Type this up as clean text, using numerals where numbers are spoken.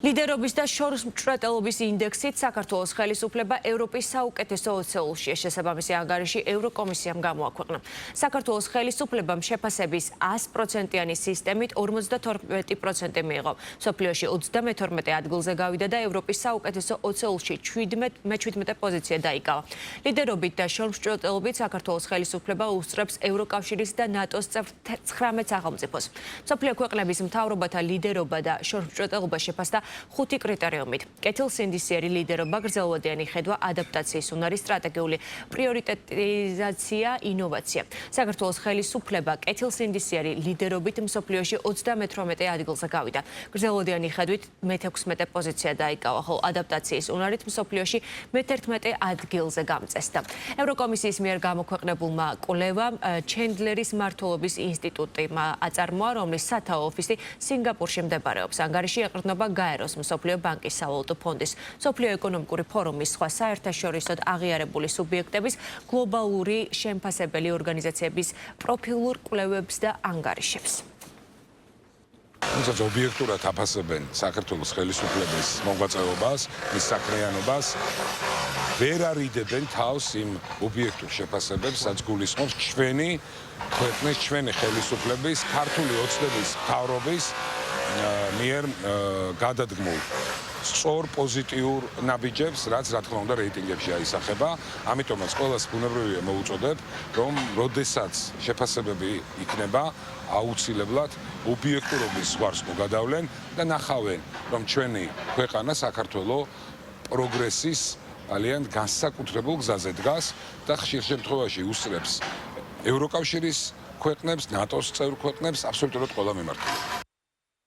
ლიდერობის და შორისმჭრეტელობის ინდექსით საქართველოს ხელისუფლება ევროპის საუკეთესო 20-ში შესაბამისი ანგარიში ევროკომისიამ გამოაქვეყნა. საქართველოს ხელისუფლებამ შეფასების 100%-იანი სისტემით 52% მიიღო. მსოფლიოში 32 ადგილზე გავიდა და ევროპის საუკეთესო 20-ში 17 პოზიცია დაიკავა. ლიდერობით და შორისმჭრეტელობით საქართველოს ხელისუფლება უსწრებს ევროკავშირის და ნატოს წევრ 19 სახელმწიფოს. მსოფლიო ქვეყნების მთავრობათა ლიდერობა და შორისმჭრეტელობა შეფასდა 5 კრიტერიუმით. კეთილსინდისიერი ლიდერობა, გრძელვადიანი ხედვა, ადაპტაციის უნარი, სტრატეგიული პრიორიტეტიზაცია, ინოვაცია. საქართველოს ხელისუფლება კეთილსინდისიერი ლიდერობით მსოფლიოში 38 ადგილზე გავიდა. გრძელვადიანი ხედვით მე-16 პოზიცია დაიკავა, ხოლო ადაპტაციის უნარით მსოფლიოში მე-11 ადგილზე გამწესდა. ევროკომისიის მიერ გამოქვეყნებულმა კვლევამ ჩენდლერის მმართველობის ინსტიტუტმა აწარმოა, რომლის სათაო ოფისი სინგაპურში მდებარეობს. ანგარიში ეყრდნობა გაეროს მსოფლიო ბანკის, სავალუტო ფონდის, მსოფლიო ეკონომიკური ფორუმის, სხვა საერთაშორისო აღიარებული სუბიექტების, გლობალური შემფასებელი ორგანიზაციების პროფილურ კვლევებს და ანგარიშებს. თუმცა ობიექტურად აფასებენ საქართველოს ხელისუფლების მოღვაწეობას, მის საქმიანობას, ვერ არიდებენ თავს იმ ობიექტურ შეფასებებს, რაც გულისხმობს ჩვენი ქვეყნის, ჩვენი ხელისუფლების, ქართული ოცნების მთავრობის მიერ გადადგმულ სწორ პოზიტიურ ნაბიჯებს, რაც რა თქმა უნდა რეიტინგებში აისახება. ამიტომაც ყველას ბუნებრივია მოუწოდებ, რომ როდესაც შეფასებები იქნება, აუცილებლად ობიექტურობის ზღვარს მოგადავლენ და ნახავენ, რომ ჩვენი ქვეყანა საქართველოს პროგრესის ძალიან განსაკუთრებულ გზაზე დგას და ხშირ შემთხვევაში უსწრებს ევროკავშირის ქვეყნებს, ნატოს წევრ ქვეყნებს აბსოლუტურად ყველა მიმართულებით.